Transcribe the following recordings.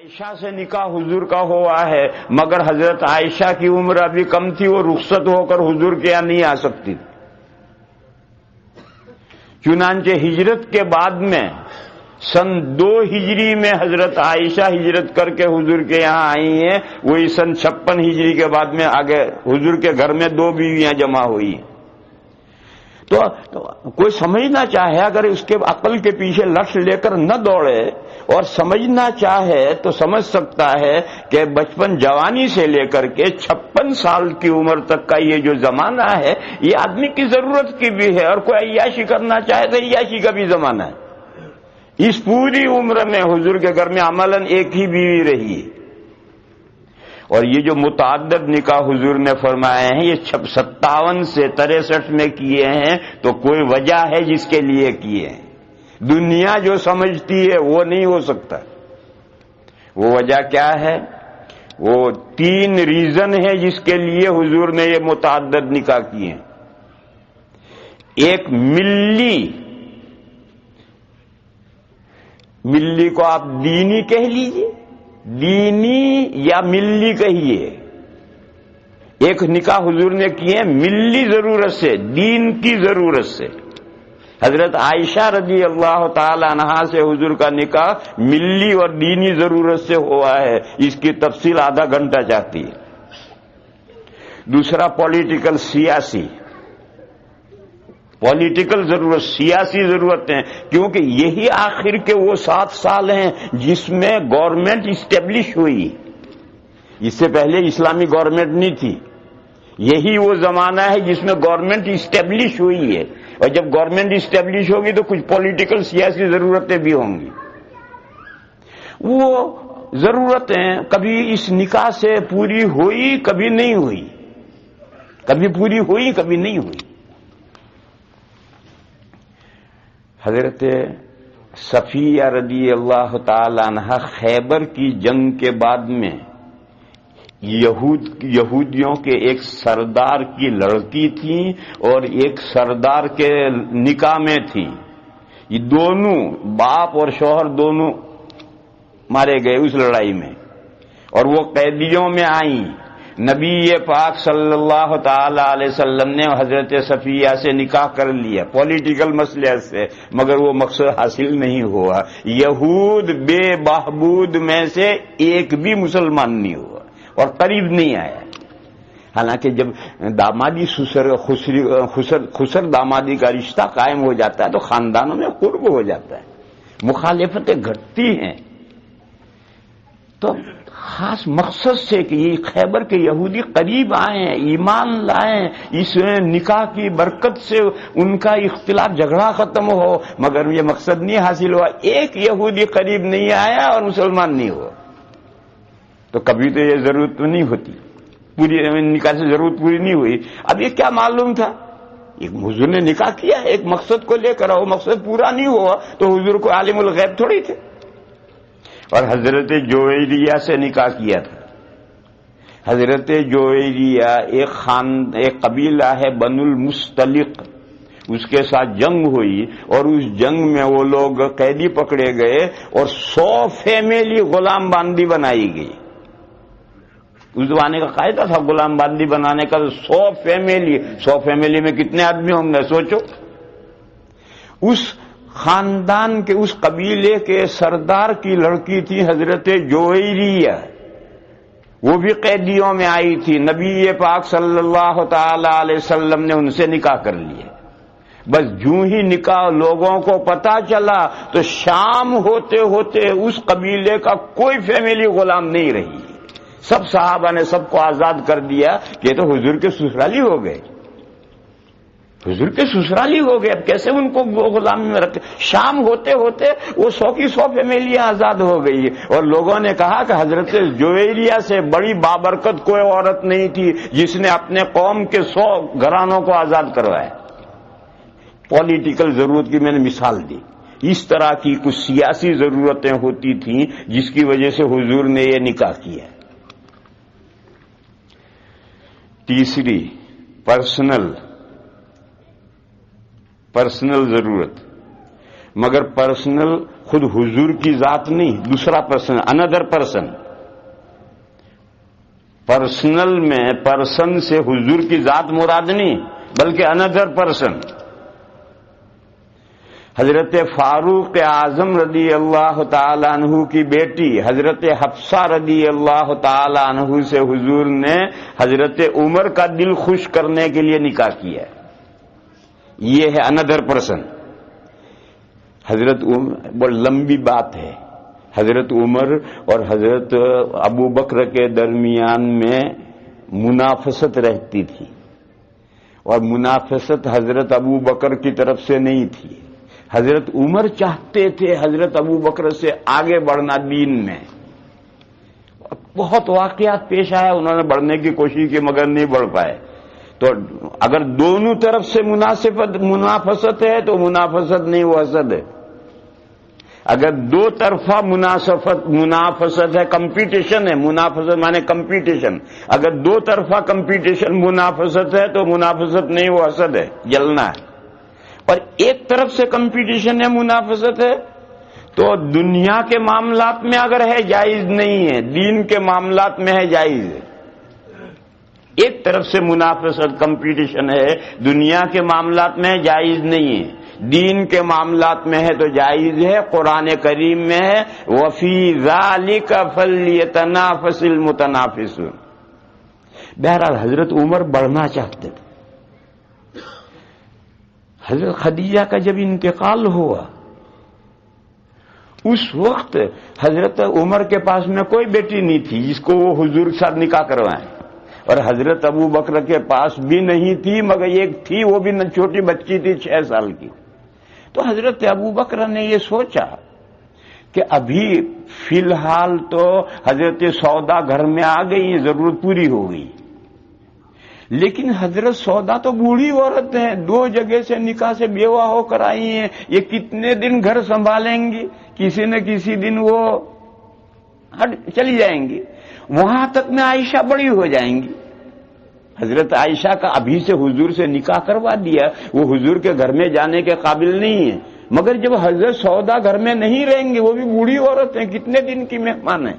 عائشہ سے نکاح حضور کا ہوا ہے، مگر حضرت عائشہ کی عمر ابھی کم تھی، وہ رخصت ہو کر حضور کے یہاں نہیں آ سکتی. چنانچہ ہجرت کے بعد میں سن 2 ہجری میں حضرت عائشہ ہجرت کر کے حضور کے یہاں آئی ہیں. وہی سن 56 ہجری کے بعد میں آگے حضور کے گھر میں 2 بیویاں جمع ہوئی. تو کوئی سمجھنا چاہے، اگر اس کے عقل کے پیچھے لٹ لے کر نہ دوڑے اور سمجھنا چاہے تو سمجھ سکتا ہے کہ بچپن جوانی سے لے کر کے 56 سال کی عمر تک کا یہ جو زمانہ ہے، یہ آدمی کی ضرورت کی بھی ہے، اور کوئی عیاشی کرنا چاہے تو عیاشی کا بھی زمانہ ہے. اس پوری عمر میں حضور کے گھر میں عملاً ایک ہی بیوی رہی. اور یہ جو متعدد نکاح حضور نے فرمائے ہیں، یہ 57 سے 63 میں کیے ہیں، تو کوئی وجہ ہے جس کے لیے کیے ہیں. دنیا جو سمجھتی ہے وہ نہیں ہو سکتا. وہ وجہ کیا ہے؟ وہ 3 ریزن ہے جس کے لیے حضور نے یہ متعدد نکاح کیے ہیں. ایک ملی کو آپ دینی کہہ لیجئے، دینی یا ملی کہیے. ایک نکاح حضور نے کیے ہیں ملی ضرورت سے، دین کی ضرورت سے. حضرت عائشہ رضی اللہ تعالی عنہا سے حضور کا نکاح ملی اور دینی ضرورت سے ہوا ہے. اس کی تفصیل آدھا گھنٹہ چاہتی ہے. دوسرا پولیٹیکل، پولیٹیکل ضرورت، سیاسی ضرورتیں، کیونکہ یہی آخر کے وہ 7 سال ہیں جس میں گورنمنٹ اسٹیبلش ہوئی. اس سے پہلے اسلامی گورنمنٹ نہیں تھی. یہی وہ زمانہ ہے جس میں گورنمنٹ اسٹیبلش ہوئی ہے، اور جب گورنمنٹ اسٹیبلش ہوگی تو کچھ پولیٹیکل سیاسی ضرورتیں بھی ہوں گی. وہ ضرورتیں کبھی اس نکاح سے پوری ہوئی، کبھی نہیں ہوئی، کبھی پوری ہوئی، کبھی نہیں ہوئی. حضرت صفیہ رضی اللہ تعالی عنہ خیبر کی جنگ کے بعد میں یہودیوں کے ایک سردار کی لڑکی تھی اور ایک سردار کے نکاح میں تھی. یہ دونوں باپ اور شوہر دونوں مارے گئے اس لڑائی میں، اور وہ قیدیوں میں آئیں. نبی پاک صلی اللہ تعالی علیہ وسلم نے حضرت صفیہ سے نکاح کر لیا پولیٹیکل مسئلے سے، مگر وہ مقصد حاصل نہیں ہوا. یہود بے بہبود میں سے ایک بھی مسلمان نہیں ہوا اور قریب نہیں آیا. حالانکہ جب دامادی خسر دامادی کا رشتہ قائم ہو جاتا ہے تو خاندانوں میں قرب ہو جاتا ہے، مخالفتیں گھٹتی ہیں. تو خاص مقصد سے کہ یہ خیبر کے یہودی قریب آئیں، ایمان لائیں، اس نکاح کی برکت سے ان کا اختلاف جھگڑا ختم ہو، مگر یہ مقصد نہیں حاصل ہوا. ایک یہودی قریب نہیں آیا اور مسلمان نہیں ہوا. تو کبھی تو یہ ضرورت تو نہیں ہوتی، پوری نکاح سے ضرورت پوری نہیں ہوئی. اب یہ کیا معلوم تھا؟ ایک حضور نے نکاح کیا ایک مقصد کو لے کر، وہ مقصد پورا نہیں ہوا تو حضور کو عالم الغیب تھوڑی تھے. اور حضرت جویریہ سے نکاح کیا تھا. حضرت جویریہ ایک قبیلہ ہے بنو المستلق، اس کے ساتھ جنگ ہوئی اور اس جنگ میں وہ لوگ قیدی پکڑے گئے اور 100 فیملی غلام باندی بنائی گئی. اس زمانے کا قاعدہ تھا غلام باندی بنانے کا. 100 فیملی میں کتنے آدمی ہوں گے سوچو. اس خاندان کے، اس قبیلے کے سردار کی لڑکی تھی حضرت جویریہ، وہ بھی قیدیوں میں آئی تھی. نبی پاک صلی اللہ تعالی علیہ وسلم نے ان سے نکاح کر لیا. بس جوں ہی نکاح لوگوں کو پتا چلا تو شام ہوتے ہوتے اس قبیلے کا کوئی فیملی غلام نہیں رہی. سب صحابہ نے سب کو آزاد کر دیا کہ یہ تو حضور کے سسرالی ہو گئے، حضور کے سسرالی ہو گئے، اب کیسے ان کو غلامی میں رکھتے. شام ہوتے ہوتے وہ 100 کی 100 فیملیاں آزاد ہو گئی. اور لوگوں نے کہا کہ حضرت جویریہ سے بڑی بابرکت کوئی عورت نہیں تھی جس نے اپنے قوم کے 100 گھرانوں کو آزاد کروایا. پولیٹیکل ضرورت کی میں نے مثال دی. اس طرح کی کچھ سیاسی ضرورتیں ہوتی تھیں جس کی وجہ سے حضور نے یہ نکاح کیا. تیسری پرسنل ضرورت. مگر پرسنل خود حضور کی ذات نہیں، دوسرا پرسن، اندر پرسن. پرسنل میں پرسن سے حضور کی ذات مراد نہیں بلکہ اندر پرسن. حضرت فاروق اعظم رضی اللہ تعالی عنہ کی بیٹی حضرت حفصہ رضی اللہ تعالی عنہ سے حضور نے حضرت عمر کا دل خوش کرنے کے لیے نکاح کیا. یہ ہے اندر پرسن. حضرت عمر بڑی لمبی بات ہے. حضرت عمر اور حضرت ابو بکر کے درمیان میں منافست رہتی تھی، اور منافست حضرت ابو بکر کی طرف سے نہیں تھی. حضرت عمر چاہتے تھے حضرت ابو بکر سے آگے بڑھنا دین میں. بہت واقعات پیش آیا، انہوں نے بڑھنے کی کوشش کی مگر نہیں بڑھ پائے. تو اگر دونوں طرف سے منافست ہے تو منافست نہیں، وہ حسد ہے. اگر دو طرفہ منافست ہے، کمپٹیشن ہے. منافست مانے کمپٹیشن. اگر دو طرفہ کمپٹیشن منافست ہے تو منافست نہیں، وہ حسد ہے، جلنا ہے. اور ایک طرف سے کمپٹیشن ہے، منافست ہے، تو دنیا کے معاملات میں اگر ہے جائز نہیں ہے، دین کے معاملات میں ہے جائز ہے. ایک طرف سے منافست کمپٹیشن ہے، دنیا کے معاملات میں جائز نہیں ہے، دین کے معاملات میں ہے تو جائز ہے. قرآن کریم میں ہے وَفِي ذَلِكَ فَلْيَتَنَافَسِ الْمُتَنَافِسُونَ. بہرحال حضرت عمر بڑھنا چاہتے تھے. حضرت خدیجہ کا جب انتقال ہوا اس وقت حضرت عمر کے پاس میں کوئی بیٹی نہیں تھی جس کو وہ حضور کے ساتھ نکاح کروائیں، اور حضرت ابو بکر کے پاس بھی نہیں تھی مگر ایک تھی، وہ بھی چھوٹی بچی تھی 6 سال کی. تو حضرت ابو بکر نے یہ سوچا کہ ابھی فی الحال تو حضرت سودا گھر میں آ گئی، ضرورت پوری ہو گئی، لیکن حضرت سودا تو بوڑھی عورت ہیں، 2 جگہ سے نکاح سے بیوہ ہو کر آئی ہیں، یہ کتنے دن گھر سنبھالیں گی؟ کسی نہ کسی دن وہ چلی جائیں گی. وہاں تک میں عائشہ بڑی ہو جائیں گی. حضرت عائشہ کا ابھی سے حضور سے نکاح کروا دیا، وہ حضور کے گھر میں جانے کے قابل نہیں ہے. مگر جب حضرت سودا گھر میں نہیں رہیں گے، وہ بھی بوڑھی عورت ہیں، کتنے دن کی مہمان ہیں،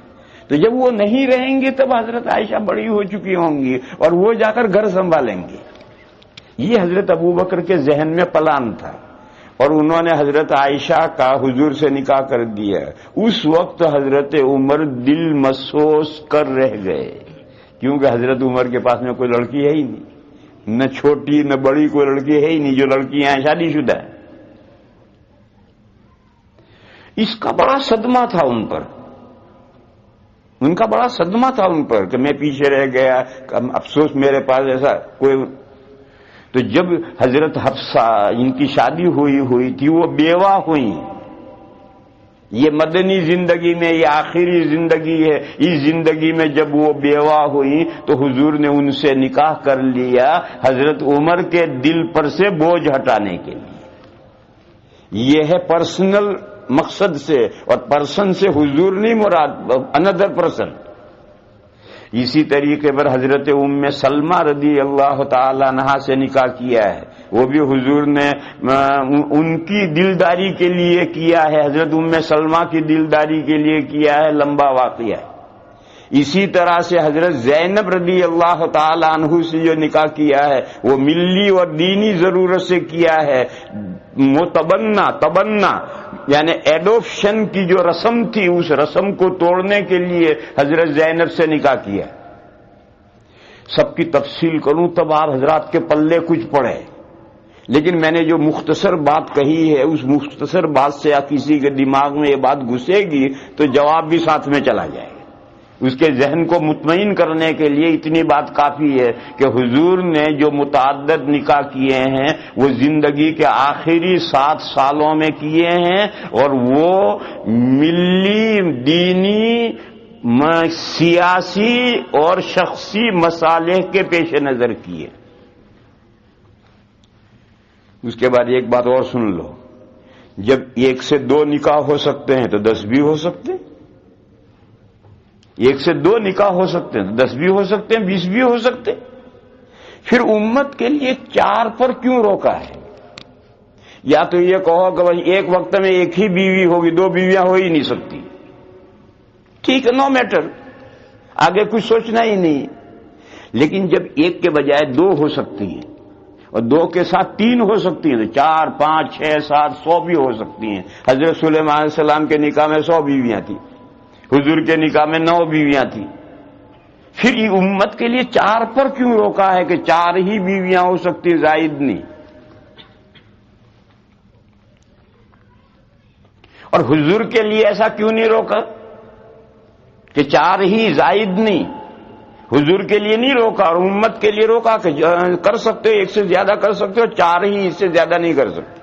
تو جب وہ نہیں رہیں گی تب حضرت عائشہ بڑی ہو چکی ہوں گی اور وہ جا کر گھر سنبھالیں گی. یہ حضرت ابو بکر کے ذہن میں پلان تھا، اور انہوں نے حضرت عائشہ کا حضور سے نکاح کر دیا. اس وقت حضرت عمر دل مسوس کر رہ گئے، کیونکہ حضرت عمر کے پاس میں کوئی لڑکی ہے ہی نہیں، نہ چھوٹی نہ بڑی کوئی لڑکی ہے ہی نہیں. جو لڑکیاں ہیں شادی شدہ ہیں. اس کا بڑا صدمہ تھا ان پر، ان کا بڑا صدمہ تھا ان پر کہ میں پیچھے رہ گیا، افسوس میرے پاس ایسا کوئی. تو جب حضرت حفصہ ان کی شادی ہوئی تھی، وہ بیوہ ہوئی. یہ مدنی زندگی میں یہ آخری زندگی ہے. اس زندگی میں جب وہ بیوہ ہوئی تو حضور نے ان سے نکاح کر لیا حضرت عمر کے دل پر سے بوجھ ہٹانے کے لیے. یہ ہے پرسنل مقصد سے، اور پرسن سے حضور نہیں مراد، اندر پرسن. اسی طریقے پر حضرت ام سلمہ رضی اللہ تعالی عنہا سے نکاح کیا ہے، وہ بھی حضور نے ان کی دلداری کے لیے کیا ہے، حضرت ام سلمہ کی دلداری کے لیے کیا ہے. لمبا واقعہ ہے. اسی طرح سے حضرت زینب رضی اللہ تعالی عنہ سے جو نکاح کیا ہے وہ ملی اور دینی ضرورت سے کیا ہے. تبنا یعنی ایڈوپشن کی جو رسم تھی اس رسم کو توڑنے کے لیے حضرت زینب سے نکاح کیا. سب کی تفصیل کروں تب آپ حضرات کے پلے کچھ پڑے، لیکن میں نے جو مختصر بات کہی ہے اس مختصر بات سے یا کسی کے دماغ میں یہ بات گھسے گی تو جواب بھی ساتھ میں چلا جائے گا. اس کے ذہن کو مطمئن کرنے کے لیے اتنی بات کافی ہے کہ حضور نے جو متعدد نکاح کیے ہیں وہ زندگی کے آخری 7 سالوں میں کیے ہیں، اور وہ ملی، دینی، سیاسی اور شخصی مصالح کے پیش نظر کیے. اس کے بعد ایک بات اور سن لو، جب 1 سے 2 نکاح ہو سکتے ہیں تو 10 بھی ہو سکتے ہیں. 1 سے 2 نکاح ہو سکتے ہیں، 10 بھی ہو سکتے ہیں، 20 بھی ہو سکتے ہیں. پھر امت کے لیے 4 پر کیوں روکا ہے؟ یا تو یہ کہو کہ بھائی ایک وقت میں ایک ہی بیوی ہوگی، دو بیویاں ہو ہی نہیں سکتی، ٹھیک ہے، نو میٹر، آگے کچھ سوچنا ہی نہیں۔ لیکن جب ایک کے بجائے دو ہو سکتی ہیں اور دو کے ساتھ تین ہو سکتی ہیں تو 4، 5، 6، 7، 100 بھی ہو سکتی ہیں۔ حضرت سلیمان علیہ السلام کے نکاح میں 100 بیویاں تھیں، حضور کے نکاح میں 9 بیویاں تھیں۔ پھر یہ امت کے لیے 4 پر کیوں روکا ہے کہ 4 ہی بیویاں ہو سکتی ہیں، زائد نہیں؟ اور حضور کے لیے ایسا کیوں نہیں روکا کہ 4 ہی، زائد نہیں؟ حضور کے لیے نہیں روکا اور امت کے لیے روکا کہ کر سکتے ہو، ایک سے زیادہ کر سکتے ہو، 4 ہی، اس سے زیادہ نہیں کر سکتے۔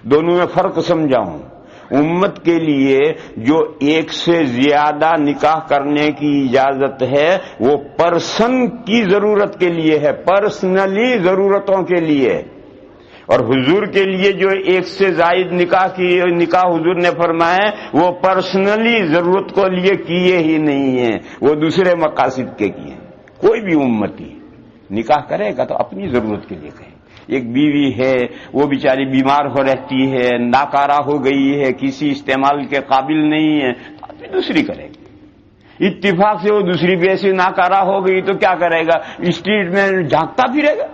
دونوں میں فرق سمجھاؤں۔ امت کے لیے جو ایک سے زیادہ نکاح کرنے کی اجازت ہے وہ پرسن کی ضرورت کے لیے ہے، پرسنلی ضرورتوں کے لیے۔ اور حضور کے لیے جو ایک سے زائد نکاح حضور نے فرمائے وہ پرسنلی ضرورت کو لیے کیے ہی نہیں ہیں، وہ دوسرے مقاصد کے کیے ہیں۔ کوئی بھی امتی نکاح کرے گا تو اپنی ضرورت کے لیے کرے۔ ایک بیوی ہے، وہ بیچاری بیمار ہو رہتی ہے، ناکارہ ہو گئی ہے، کسی استعمال کے قابل نہیں ہے، تو دوسری کرے گی۔ اتفاق سے وہ دوسری بھی ایسی ناکارہ ہو گئی تو کیا کرے گا؟ اسٹریٹ میں جھانکتا پھرے گا؟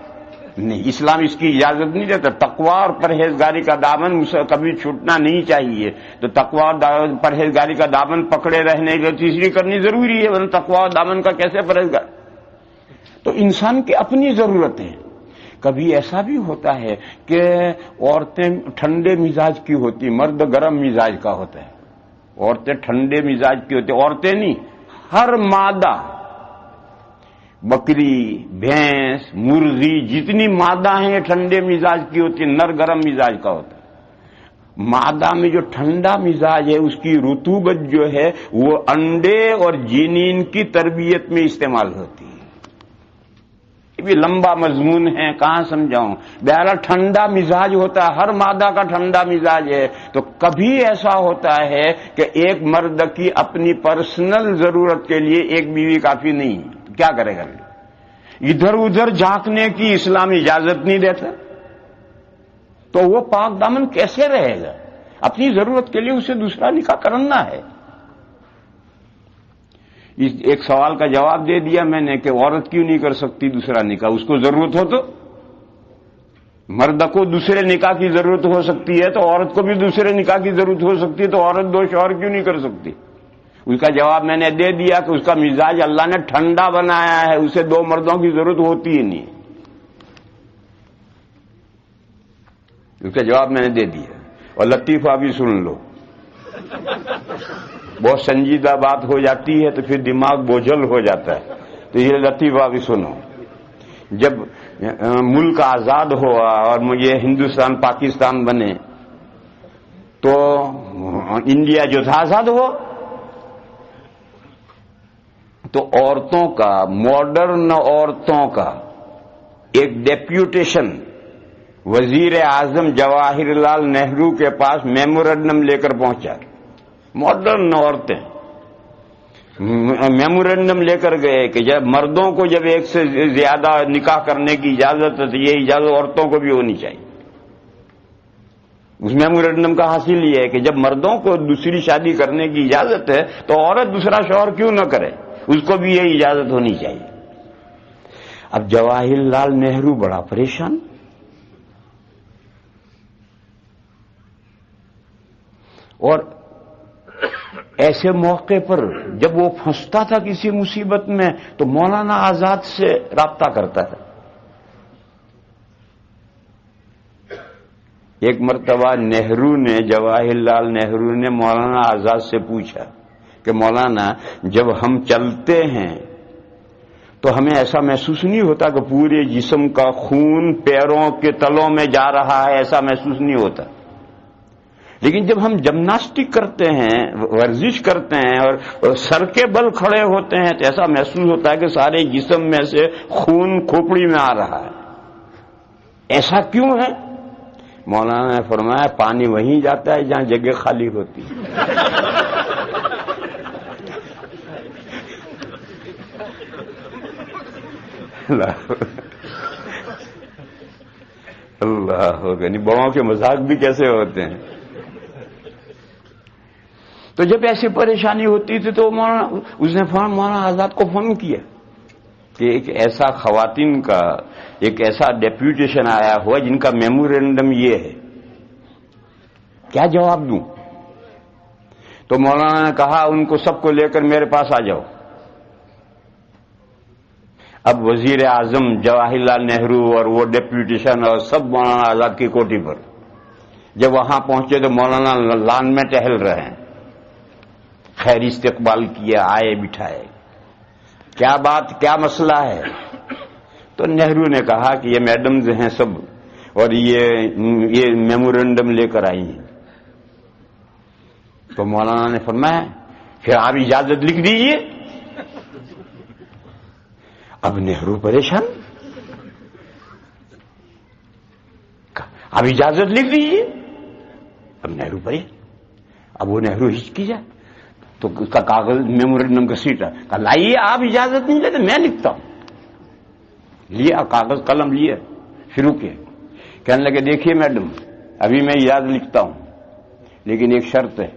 نہیں، اسلام اس کی اجازت نہیں دیتا۔ تقوی اور پرہیزگاری کا دامن کبھی چھوٹنا نہیں چاہیے۔ تو تقوی اور پرہیزگاری کا دامن پکڑے رہنے کے تیسری کرنی ضروری ہے، ورنہ تقوی اور دامن کا کیسے پرہیزگار؟ تو انسان کی اپنی ضرورتیں۔ کبھی ایسا بھی ہوتا ہے کہ عورتیں ٹھنڈے مزاج کی ہوتی، مرد گرم مزاج کا ہوتا ہے۔ عورتیں ٹھنڈے مزاج کی ہوتی، عورتیں نہیں، ہر مادہ، بکری، بھینس، مرغی، جتنی مادہ ہیں ٹھنڈے مزاج کی ہوتی، نر گرم مزاج کا ہوتا ہے۔ مادہ میں جو ٹھنڈا مزاج ہے اس کی رطوبت جو ہے وہ انڈے اور جنین کی تربیت میں استعمال ہوتی ہے۔ یہ بھی لمبا مضمون ہے، کہاں سمجھاؤں۔ بہرحال ٹھنڈا مزاج ہوتا ہے، ہر مادہ کا ٹھنڈا مزاج ہے۔ تو کبھی ایسا ہوتا ہے کہ ایک مرد کی اپنی پرسنل ضرورت کے لیے ایک بیوی کافی نہیں، کیا کرے گا؟ ادھر ادھر جھانکنے کی اسلام اجازت نہیں دیتا، تو وہ پاک دامن کیسے رہے گا؟ اپنی ضرورت کے لیے اسے دوسرا نکاح کرنا ہے۔ ایک سوال کا جواب دے دیا میں نے کہ عورت کیوں نہیں کر سکتی دوسرا نکاح؟ اس کو ضرورت ہو تو؟ مرد کو دوسرے نکاح کی ضرورت ہو سکتی ہے تو عورت کو بھی دوسرے نکاح کی ضرورت ہو سکتی ہے، تو عورت 2 شوہر کیوں نہیں کر سکتی؟ اس کا جواب میں نے دے دیا کہ اس کا مزاج اللہ نے ٹھنڈا بنایا ہے، اسے 2 مردوں کی ضرورت ہوتی ہی نہیں۔ اس کا جواب میں نے دے دیا۔ اور لطیفہ بھی سن لو، بہت سنجیدہ بات ہو جاتی ہے تو پھر دماغ بوجھل ہو جاتا ہے، تو یہ لطیفہ بھی سنو۔ جب ملک آزاد ہوا اور یہ ہندوستان پاکستان بنے تو انڈیا جو تھا آزاد ہوا، تو عورتوں کا، ماڈرن عورتوں کا ایک ڈیپیوٹیشن وزیر اعظم جواہر لال نہرو کے پاس میمورنڈم لے کر پہنچا۔ ماڈرن عورتیں میمورنڈم لے کر گئے کہ جب مردوں کو جب ایک سے زیادہ نکاح کرنے کی اجازت ہے تو یہ اجازت عورتوں کو بھی ہونی چاہیے۔ اس میمورنڈم کا حاصل یہ ہے کہ جب مردوں کو دوسری شادی کرنے کی اجازت ہے تو عورت دوسرا شوہر کیوں نہ کرے، اس کو بھی یہ اجازت ہونی چاہیے۔ اب جواہر لال نہرو بڑا پریشان، اور ایسے موقع پر جب وہ پھنستا تھا کسی مصیبت میں تو مولانا آزاد سے رابطہ کرتا تھا۔ ایک مرتبہ جواہر لال نہرو نے مولانا آزاد سے پوچھا کہ مولانا، جب ہم چلتے ہیں تو ہمیں ایسا محسوس نہیں ہوتا کہ پورے جسم کا خون پیروں کے تلوں میں جا رہا ہے؟ ایسا محسوس نہیں ہوتا، لیکن جب ہم جمناسٹک کرتے ہیں، ورزش کرتے ہیں اور سر کے بل کھڑے ہوتے ہیں تو ایسا محسوس ہوتا ہے کہ سارے جسم میں سے خون کھوپڑی میں آ رہا ہے۔ ایسا کیوں ہے؟ مولانا نے فرمایا پانی وہیں جاتا ہے جہاں جگہ خالی ہوتی ہے۔ اللہ یعنی بڑوں کے مذاق بھی کیسے ہوتے ہیں. تو جب ایسی پریشانی ہوتی تھی تو اس نے مولانا آزاد کو فون کیا کہ ایک ایسا خواتین کا ایک ایسا ڈیپوٹیشن آیا ہوا جن کا میمورینڈم یہ ہے، کیا جواب دوں؟ تو مولانا نے کہا ان کو سب کو لے کر میرے پاس آ جاؤ. اب وزیر اعظم جواہر لال نہرو اور وہ ڈیپوٹیشن اور سب مولانا آزاد کی کوٹھی پر. جب وہاں پہنچے تو مولانا لان میں ٹہل رہے ہیں. خیر استقبال کیا، آئے بٹھائے، کیا بات کیا مسئلہ ہے؟ تو نہرو نے کہا کہ یہ میڈمز ہیں سب اور یہ میمورینڈم لے کر آئی ہیں. تو مولانا نے فرمایا پھر آپ اجازت لکھ دیجیے. اب نہرو پریشان، اب اجازت لکھ دیجیے. اب نہرو پریشان، اب وہ نہرو ہچکی جائے تو اس کا کاغذ میمورینڈم کا سیٹ ہے، لائیے آپ اجازت نہیں لیتے میں لکھتا ہوں. لیا کاغذ قلم لیا، شروع کیا. کہنے لگے دیکھیے میڈم ابھی میں اجازت لکھتا ہوں لیکن ایک شرط ہے.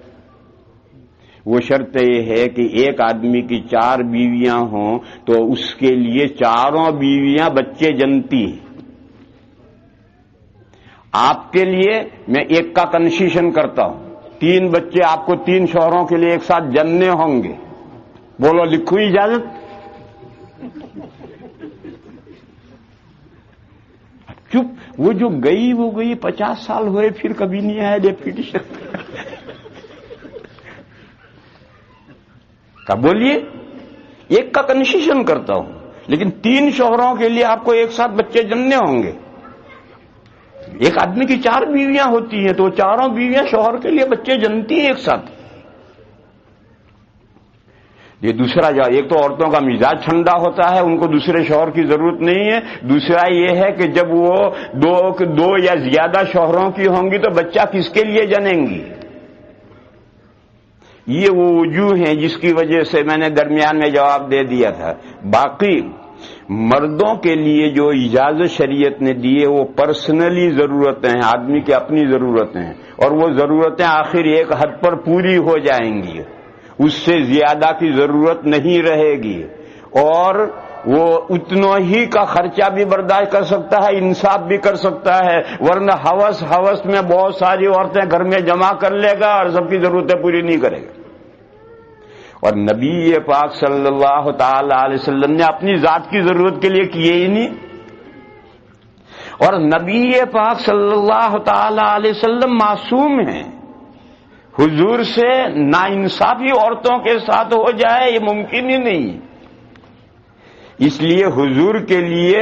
وہ شرط یہ ہے کہ ایک آدمی کی 4 بیویاں ہوں تو اس کے لیے چاروں بیویاں بچے جنتی ہیں. آپ کے لیے میں ایک کا کنسیشن کرتا ہوں، 3 بچے آپ کو 3 شوہروں کے لیے ایک ساتھ جننے ہوں گے. بولو لکھو اجازت. چپ، وہ جو گئی وہ گئی، 50 سال ہوئے پھر کبھی نہیں آیا ڈیپوٹیشن. کیا بولیے ایک کا کنسیشن کرتا ہوں لیکن 3 شوہروں کے لیے آپ کو ایک ساتھ بچے جننے ہوں گے. ایک آدمی کی 4 بیویاں ہوتی ہیں تو 4 بیویاں شوہر کے لیے بچے جنتی ہیں ایک ساتھ. یہ دوسرا ایک تو عورتوں کا مزاج ٹھنڈا ہوتا ہے، ان کو دوسرے شوہر کی ضرورت نہیں ہے. دوسرا یہ ہے کہ جب وہ 2 یا زیادہ شوہروں کی ہوں گی تو بچہ کس کے لیے جنیں گی. یہ وہ وجوہ ہیں جس کی وجہ سے میں نے درمیان میں جواب دے دیا تھا. باقی مردوں کے لیے جو اجازت شریعت نے دی ہے وہ پرسنلی ضرورتیں ہیں، آدمی کی اپنی ضرورتیں ہیں اور وہ ضرورتیں آخر ایک حد پر پوری ہو جائیں گی، اس سے زیادہ کی ضرورت نہیں رہے گی اور وہ اتنا ہی کا خرچہ بھی برداشت کر سکتا ہے، انصاف بھی کر سکتا ہے. ورنہ ہوس میں بہت ساری عورتیں گھر میں جمع کر لے گا اور سب کی ضرورتیں پوری نہیں کرے گا. اور نبی پاک صلی اللہ تعالی علیہ وسلم نے اپنی ذات کی ضرورت کے لیے کیے ہی نہیں. اور نبی پاک صلی اللہ تعالی علیہ وسلم معصوم ہیں. حضور سے ناانصافی عورتوں کے ساتھ ہو جائے یہ ممکن ہی نہیں. اس لیے حضور کے لیے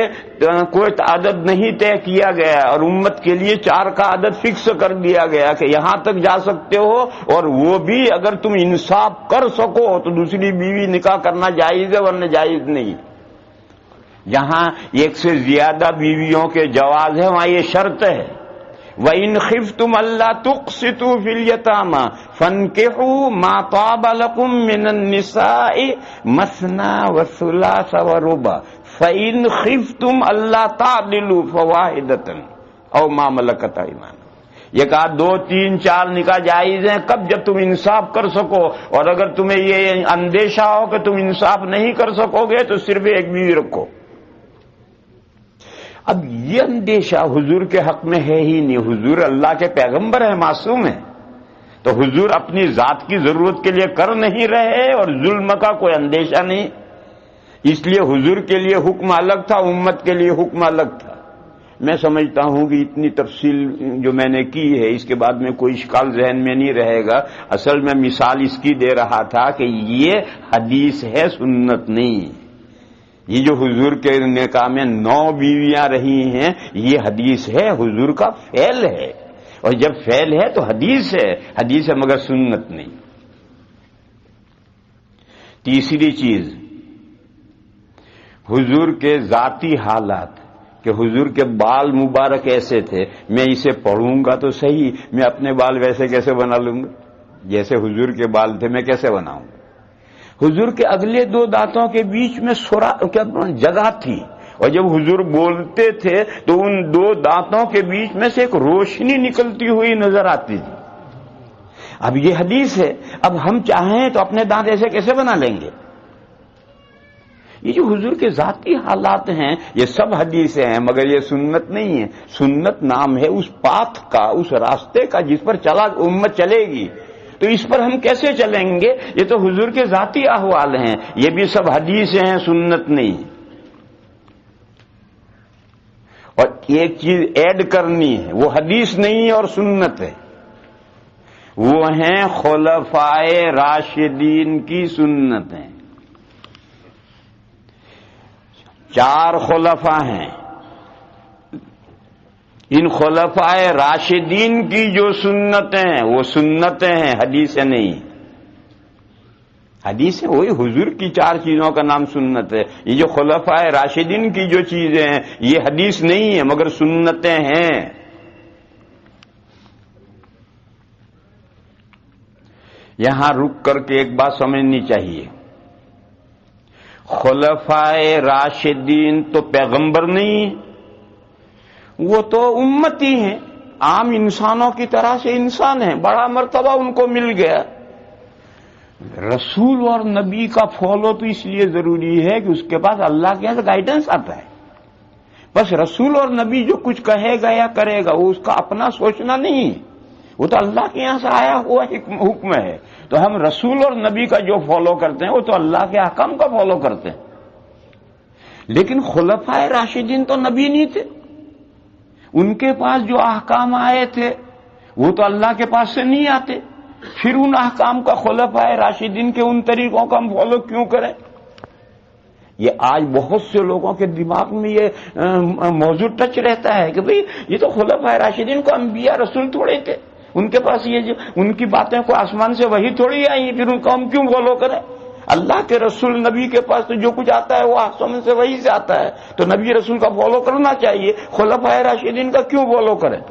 کوئی عدد نہیں طے کیا گیا اور امت کے لیے 4 کا عدد فکس کر دیا گیا کہ یہاں تک جا سکتے ہو اور وہ بھی اگر تم انصاف کر سکو تو دوسری بیوی نکاح کرنا جائز ہے ورنہ جائز نہیں. جہاں 1 سے زیادہ بیویوں کے جواز ہے وہاں یہ شرط ہے وَإِنْ خِفْتُمْ أَلَّا تُقْسِطُوا فِي الْيَتَامَى فَانكِحُوا مَا طَابَ لَكُم مِّنَ النِّسَاءِ مَثْنَىٰ وَثُلَاثَ وَرُبَاعَ فَإِنْ خِفْتُمْ أَلَّا تَعْدِلُوا فَوَاحِدَةً أَوْ مَا مَلَكَتْ أَيْمَانُكُمْ. یہ کہا 2 3 4 نکاح جائز ہیں کب؟ جب تم انصاف کر سکو. اور اگر تمہیں یہ اندیشہ ہو کہ تم انصاف نہیں کر سکو گے تو صرف ایک بیوی رکھو. اب یہ اندیشہ حضور کے حق میں ہے ہی نہیں. حضور اللہ کے پیغمبر ہیں، معصوم ہیں، تو حضور اپنی ذات کی ضرورت کے لیے کر نہیں رہے اور ظلم کا کوئی اندیشہ نہیں. اس لیے حضور کے لیے حکم الگ تھا، امت کے لیے حکم الگ تھا. میں سمجھتا ہوں کہ اتنی تفصیل جو میں نے کی ہے اس کے بعد میں کوئی اشکال ذہن میں نہیں رہے گا. اصل میں مثال اس کی دے رہا تھا کہ یہ حدیث ہے، سنت نہیں. یہ جو حضور کے نکاح میں 9 بیویاں رہی ہیں یہ حدیث ہے، حضور کا فعل ہے اور جب فعل ہے تو حدیث ہے مگر سنت نہیں. تیسری چیز حضور کے ذاتی حالات کہ حضور کے بال مبارک ایسے تھے. میں اسے پڑھوں گا تو صحیح، میں اپنے بال ویسے کیسے بنا لوں گا؟ جیسے حضور کے بال تھے میں کیسے بناؤں؟ حضور کے اگلے 2 دانتوں کے بیچ میں جگہ تھی اور جب حضور بولتے تھے تو ان دو دانتوں کے بیچ میں سے ایک روشنی نکلتی ہوئی نظر آتی تھی. اب یہ حدیث ہے، اب ہم چاہیں تو اپنے دانت ایسے کیسے بنا لیں گے؟ یہ جو حضور کے ذاتی حالات ہیں یہ سب حدیثیں ہیں، مگر یہ سنت نہیں ہے. سنت نام ہے اس پاتھ کا، اس راستے کا جس پر چلا امت چلے گی. تو اس پر ہم کیسے چلیں گے؟ یہ تو حضور کے ذاتی احوال ہیں، یہ بھی سب حدیثیں ہیں، سنت نہیں. اور ایک چیز ایڈ کرنی ہے، وہ حدیث نہیں ہے اور سنت ہے، وہ ہیں خلفائے راشدین کی سنتیں. 4 خلفاء ہیں، ان خلفائے راشدین کی جو سنتیں ہیں وہ سنتیں ہیں، حدیثیں نہیں. حدیثیں وہی حضور کی 4 چیزوں کا نام سنت ہے. یہ جو خلفائے راشدین کی جو چیزیں ہیں یہ حدیث نہیں ہے مگر سنتیں ہیں. یہاں رک کر کے ایک بات سمجھنی چاہیے، خلفائے راشدین تو پیغمبر نہیں، وہ تو امتی ہیں، عام انسانوں کی طرح سے انسان ہیں، بڑا مرتبہ ان کو مل گیا. رسول اور نبی کا فالو تو اس لیے ضروری ہے کہ اس کے پاس اللہ کے یہاں سے گائیڈنس آتا ہے. بس رسول اور نبی جو کچھ کہے گا یا کرے گا وہ اس کا اپنا سوچنا نہیں، وہ تو اللہ کے یہاں سے آیا ہوا حکم ہے. تو ہم رسول اور نبی کا جو فالو کرتے ہیں وہ تو اللہ کے احکام کا فالو کرتے ہیں. لیکن خلفائے راشدین تو نبی نہیں تھے، ان کے پاس جو احکام آئے تھے وہ تو اللہ کے پاس سے نہیں آتے. پھر ان احکام کا خلفائے راشدین کے ان طریقوں کا ہم فالو کیوں کریں؟ یہ آج بہت سے لوگوں کے دماغ میں یہ موضوع ٹچ رہتا ہے کہ بھئی یہ تو خلفائے راشدین کو انبیاء رسول تھوڑے تھے، ان کے پاس یہ جو ان کی باتیں کو آسمان سے وہی تھوڑی آئی، پھر ان کو ہم کیوں فالو کریں؟ اللہ کے رسول نبی کے پاس تو جو کچھ آتا ہے وہ آسمان سے وہی سے آتا ہے، تو نبی رسول کا فالو کرنا چاہیے، خلفائے راشدین کا کیوں فالو کریں؟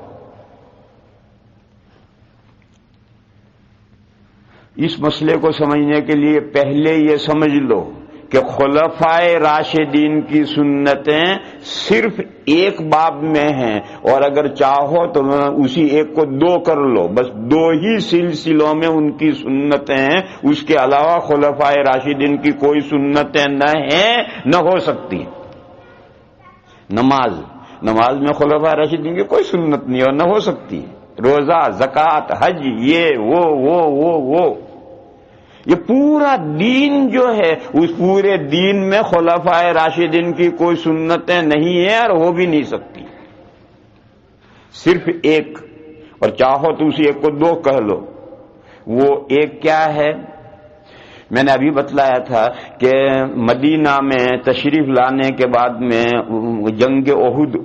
اس مسئلے کو سمجھنے کے لیے پہلے یہ سمجھ لو کہ خلفائے راشدین کی سنتیں صرف ایک باب میں ہیں، اور اگر چاہو تو اسی ایک کو 2 کر لو، بس 2 ہی سلسلوں میں ان کی سنتیں ہیں، اس کے علاوہ خلفائے راشدین کی کوئی سنتیں نہ ہیں نہ ہو سکتی. نماز میں خلفائے راشدین کی کوئی سنت نہیں اور نہ ہو سکتی. روزہ، زکوٰۃ، حج، یہ وہ یہ پورا دین جو ہے اس پورے دین میں خلفائے راشدین کی کوئی سنتیں نہیں ہیں اور ہو بھی نہیں سکتی. صرف ایک، اور چاہو تو اسی ایک کو 2 کہہ لو. وہ ایک کیا ہے؟ میں نے ابھی بتلایا تھا کہ مدینہ میں تشریف لانے کے بعد میں جنگ احد،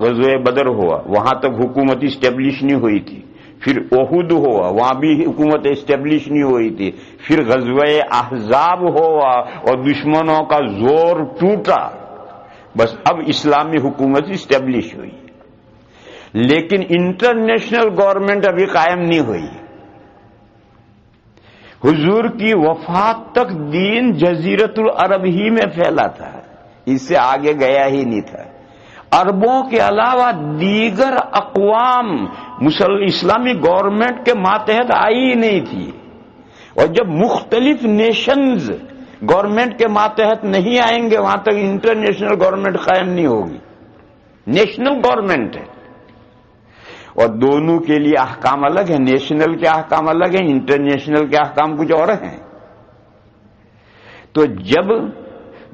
غزوہ بدر ہوا، وہاں تک حکومت اسٹیبلش نہیں ہوئی تھی. پھر احد ہوا، وہاں بھی حکومت اسٹیبلش نہیں ہوئی تھی. پھر غزوہ احزاب ہوا اور دشمنوں کا زور ٹوٹا، بس اب اسلامی حکومت اسٹیبلش ہوئی. لیکن انٹرنیشنل گورنمنٹ ابھی قائم نہیں ہوئی. حضور کی وفات تک دین جزیرت العرب ہی میں پھیلا تھا، اس سے آگے گیا ہی نہیں تھا. عربوں کے علاوہ دیگر اقوام اسلامی گورنمنٹ کے ماتحت آئی ہی نہیں تھی. اور جب مختلف نیشنز گورنمنٹ کے ماتحت نہیں آئیں گے وہاں تک انٹرنیشنل گورنمنٹ قائم نہیں ہوگی. نیشنل گورنمنٹ ہے اور دونوں کے لیے احکام الگ ہیں. نیشنل کے احکام الگ ہیں، انٹرنیشنل کے احکام کچھ اور ہیں. تو جب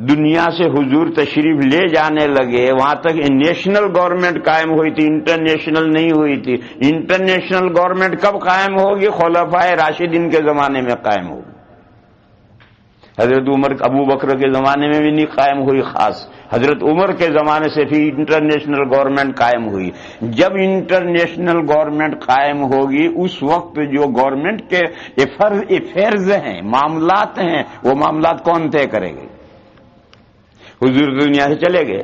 دنیا سے حضور تشریف لے جانے لگے وہاں تک نیشنل گورنمنٹ قائم ہوئی تھی، انٹرنیشنل نہیں ہوئی تھی. انٹرنیشنل گورنمنٹ کب قائم ہوگی؟ خلفائے راشدین کے زمانے میں قائم ہوگی. حضرت عمر ابو بکر کے زمانے میں بھی نہیں قائم ہوئی، خاص حضرت عمر کے زمانے سے پھر انٹرنیشنل گورنمنٹ قائم ہوئی. جب انٹرنیشنل گورنمنٹ قائم ہوگی اس وقت جو گورنمنٹ کے افیئرز ہیں، معاملات ہیں، وہ معاملات کون طے کرے گے؟ حضور دنیا سے چلے گئے،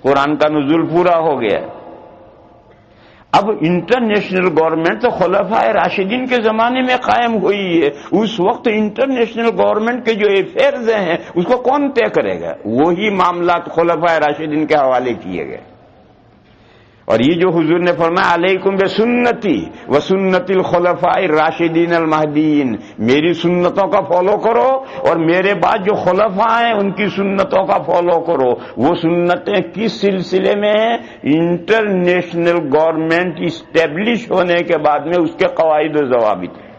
قرآن کا نزول پورا ہو گیا. اب انٹرنیشنل گورنمنٹ تو خلفائے راشدین کے زمانے میں قائم ہوئی ہے. اس وقت انٹرنیشنل گورنمنٹ کے جو افیئرز ہیں اس کو کون طے کرے گا؟ وہی معاملات خلفائے راشدین کے حوالے کیے گئے. اور یہ جو حضور نے فرمایا علیکم بسنتی و سنت الخلفاء الراشدین المہدیین، میری سنتوں کا فالو کرو اور میرے بعد جو خلفاء ہیں ان کی سنتوں کا فالو کرو. وہ سنتیں کس سلسلے میں ہیں؟ انٹرنیشنل گورنمنٹ اسٹیبلش ہونے کے بعد میں اس کے قواعد و ضوابط ہیں.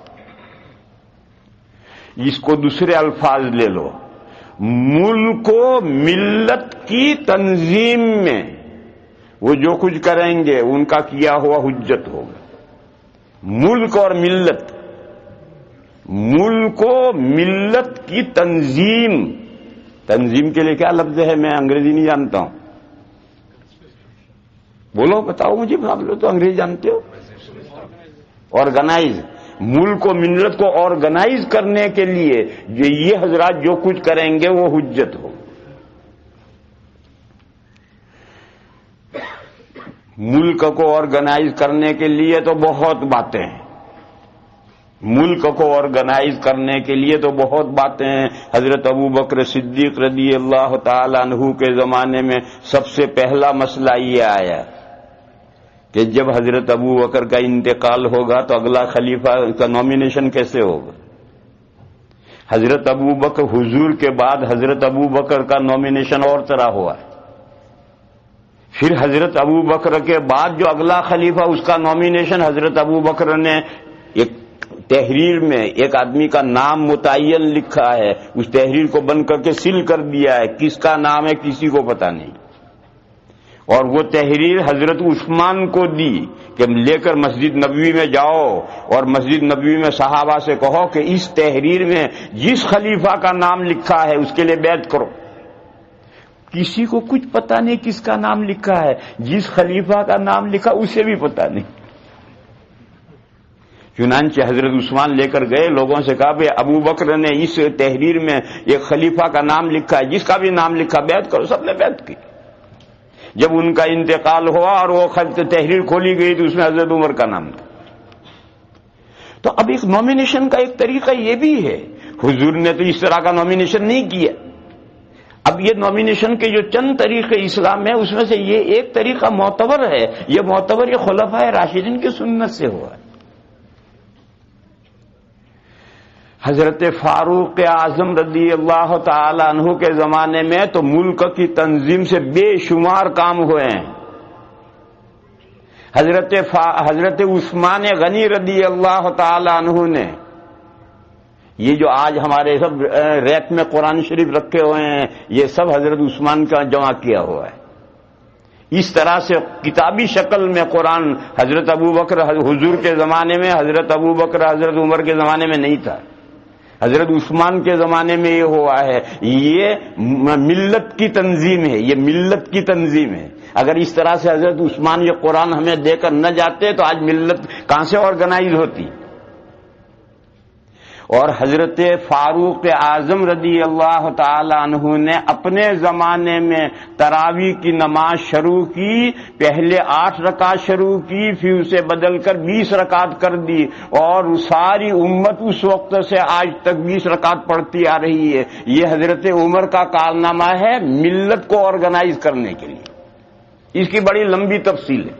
اس کو دوسرے الفاظ لے لو، ملک و ملت کی تنظیم میں وہ جو کچھ کریں گے ان کا کیا ہوا حجت ہوگا. ملک اور ملت، ملک و ملت کی تنظیم، تنظیم کے لیے کیا لفظ ہے؟ میں انگریزی نہیں جانتا ہوں. بولو، بتاؤ مجھے. آپ لوگ تو انگریزی جانتے ہو. آرگنائز، ملک و ملت کو آرگنائز کرنے کے لیے جو یہ حضرات جو کچھ کریں گے وہ حجت ہو. ملک کو آرگنائز کرنے کے لیے تو بہت باتیں ہیں، ملک کو آرگنائز کرنے کے لیے تو بہت باتیں ہیں. حضرت ابو بکر صدیق رضی اللہ تعالی عنہ کے زمانے میں سب سے پہلا مسئلہ یہ آیا کہ جب حضرت ابو بکر کا انتقال ہوگا تو اگلا خلیفہ کا نامینیشن کیسے ہوگا؟ حضرت ابو بکر، حضور کے بعد حضرت ابو بکر کا نامینیشن اور طرح ہوا ہے. پھر حضرت ابو بکر کے بعد جو اگلا خلیفہ اس کا نامینیشن حضرت ابو بکر نے ایک تحریر میں ایک آدمی کا نام متعین لکھا ہے، اس تحریر کو بند کر کے سیل کر دیا ہے. کس کا نام ہے کسی کو پتہ نہیں. اور وہ تحریر حضرت عثمان کو دی کہ لے کر مسجد نبوی میں جاؤ اور مسجد نبوی میں صحابہ سے کہو کہ اس تحریر میں جس خلیفہ کا نام لکھا ہے اس کے لیے بیعت کرو. کسی کو کچھ پتہ نہیں کس کا نام لکھا ہے، جس خلیفہ کا نام لکھا اسے بھی پتہ نہیں. چنانچہ حضرت عثمان لے کر گئے، لوگوں سے کہا بھئی ابو بکر نے اس تحریر میں ایک خلیفہ کا نام لکھا ہے، جس کا بھی نام لکھا بیعت کرو. سب نے بیعت کی. جب ان کا انتقال ہوا اور وہ تحریر کھولی گئی تو اس میں حضرت عمر کا نام تھا. تو اب ایک نامینیشن کا ایک طریقہ یہ بھی ہے. حضور نے تو اس طرح کا نامینیشن نہیں کیا. اب یہ نامینیشن کے جو چند طریقے اسلام میں، اس میں سے یہ ایک طریقہ معتبر ہے. یہ معتبر یہ خلفائے راشدین کی سنت سے ہوا ہے. حضرت فاروق اعظم رضی اللہ تعالی عنہ کے زمانے میں تو ملک کی تنظیم سے بے شمار کام ہوئے ہیں. حضرت عثمان غنی رضی اللہ تعالی عنہ نے یہ جو آج ہمارے سب ریک میں قرآن شریف رکھے ہوئے ہیں، یہ سب حضرت عثمان کا جمع کیا ہوا ہے. اس طرح سے کتابی شکل میں قرآن حضرت ابو بکر حضور کے زمانے میں، حضرت ابو بکر حضرت عمر کے زمانے میں نہیں تھا. حضرت عثمان کے زمانے میں یہ ہوا ہے. یہ ملت کی تنظیم ہے، یہ ملت کی تنظیم ہے. اگر اس طرح سے حضرت عثمان یہ قرآن ہمیں دے کر نہ جاتے تو آج ملت کہاں سے آرگنائز ہوتی. اور حضرت فاروق اعظم رضی اللہ تعالی عنہ نے اپنے زمانے میں تراویح کی نماز شروع کی. پہلے 8 رکعت شروع کی، پھر اسے بدل کر 20 رکعت کر دی، اور ساری امت اس وقت سے آج تک 20 رکعت پڑھتی آ رہی ہے. یہ حضرت عمر کا کارنامہ ہے ملت کو آرگنائز کرنے کے لیے. اس کی بڑی لمبی تفصیل ہے.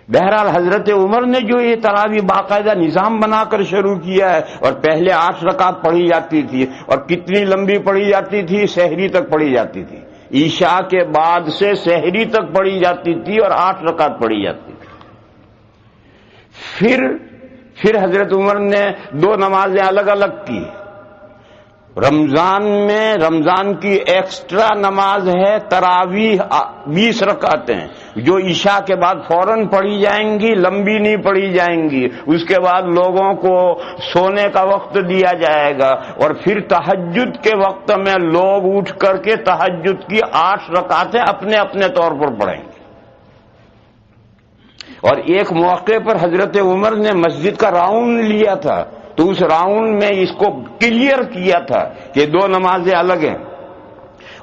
بہرحال حضرت عمر نے جو یہ تراویح باقاعدہ نظام بنا کر شروع کیا ہے، اور پہلے 8 رکعت پڑھی جاتی تھی، اور کتنی لمبی پڑھی جاتی تھی؟ سحری تک پڑھی جاتی تھی. عشاء کے بعد سے سحری تک پڑھی جاتی تھی اور 8 رکعت پڑھی جاتی تھی. پھر حضرت عمر نے 2 نمازیں الگ الگ کی. رمضان میں رمضان کی ایکسٹرا نماز ہے تراویح 20 رکعتیں، جو عشاء کے بعد فوراً پڑھی جائیں گی، لمبی نہیں پڑھی جائیں گی. اس کے بعد لوگوں کو سونے کا وقت دیا جائے گا، اور پھر تہجد کے وقت میں لوگ اٹھ کر کے تہجد کی 8 رکعتیں اپنے اپنے طور پر پڑھیں گے. اور ایک موقع پر حضرت عمر نے مسجد کا راؤنڈ لیا تھا، تو اس راؤنڈ میں اس کو کلیئر کیا تھا کہ 2 نمازیں الگ ہیں.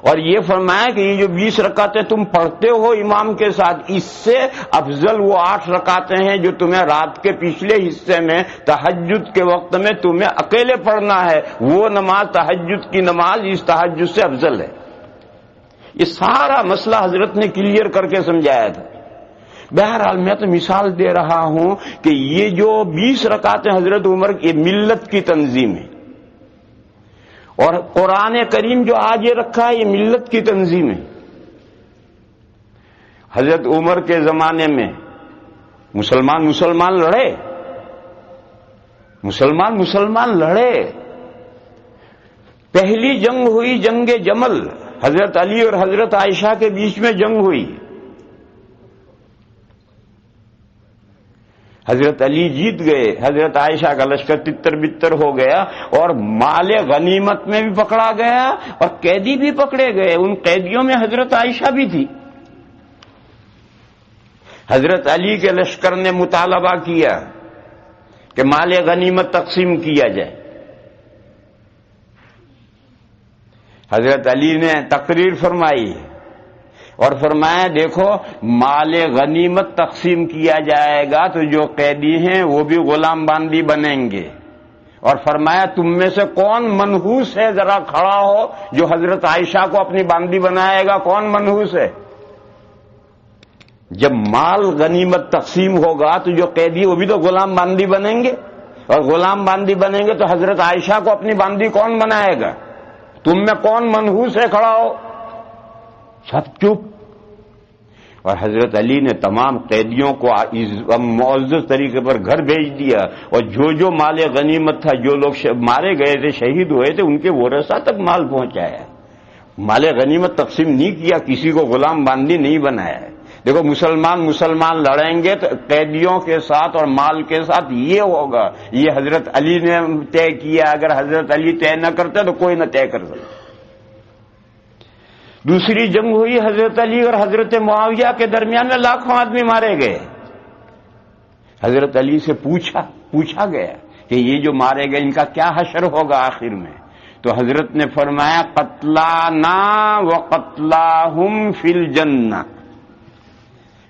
اور یہ فرمایا کہ یہ جو 20 رکعتیں تم پڑھتے ہو امام کے ساتھ، اس سے افضل وہ 8 رکعتیں ہیں جو تمہیں رات کے پچھلے حصے میں تہجد کے وقت میں تمہیں اکیلے پڑھنا ہے، وہ نماز تہجد کی نماز اس تہجد سے افضل ہے۔ یہ سارا مسئلہ حضرت نے کلیئر کر کے سمجھایا تھا۔ بہرحال میں تو مثال دے رہا ہوں کہ یہ جو 20 رکعتیں حضرت عمر کی ملت کی تنظیم ہے، اور قرآن کریم جو آج یہ رکھا ہے یہ ملت کی تنظیم ہے۔ حضرت عمر کے زمانے میں مسلمان لڑے، مسلمان لڑے۔ پہلی جنگ ہوئی جنگ جمل، حضرت علی اور حضرت عائشہ کے بیچ میں جنگ ہوئی۔ حضرت علی جیت گئے، حضرت عائشہ کا لشکر تتر بتر ہو گیا، اور مال غنیمت میں بھی پکڑا گیا اور قیدی بھی پکڑے گئے۔ ان قیدیوں میں حضرت عائشہ بھی تھی۔ حضرت علی کے لشکر نے مطالبہ کیا کہ مال غنیمت تقسیم کیا جائے۔ حضرت علی نے تقریر فرمائی اور فرمایا دیکھو مال غنیمت تقسیم کیا جائے گا تو جو قیدی ہیں وہ بھی غلام باندی بنیں گے، اور فرمایا تم میں سے کون منحوس ہے، ذرا کھڑا ہو جو حضرت عائشہ کو اپنی باندی بنائے گا، کون منحوس ہے؟ جب مال غنیمت تقسیم ہوگا تو جو قیدی وہ بھی تو غلام باندی بنیں گے، اور غلام باندی بنیں گے تو حضرت عائشہ کو اپنی باندی کون بنائے گا؟ تم میں کون منحوس ہے، کھڑا ہو۔ سب چپ۔ اور حضرت علی نے تمام قیدیوں کو معزز طریقے پر گھر بھیج دیا، اور جو مال غنیمت تھا، جو لوگ مارے گئے تھے، شہید ہوئے تھے، ان کے ورثاء تک مال پہنچایا۔ مال غنیمت تقسیم نہیں کیا، کسی کو غلام باندی نہیں بنایا۔ دیکھو مسلمان لڑیں گے تو قیدیوں کے ساتھ اور مال کے ساتھ یہ ہوگا، یہ حضرت علی نے طے کیا۔ اگر حضرت علی طے نہ کرتے تو کوئی نہ طے کر سکتا۔ دوسری جنگ ہوئی حضرت علی اور حضرت معاویہ کے درمیان میں، لاکھوں آدمی مارے گئے۔ حضرت علی سے پوچھا گیا کہ یہ جو مارے گئے ان کا کیا حشر ہوگا آخر میں؟ تو حضرت نے فرمایا قتلانا وقتلاہم فی الجنہ،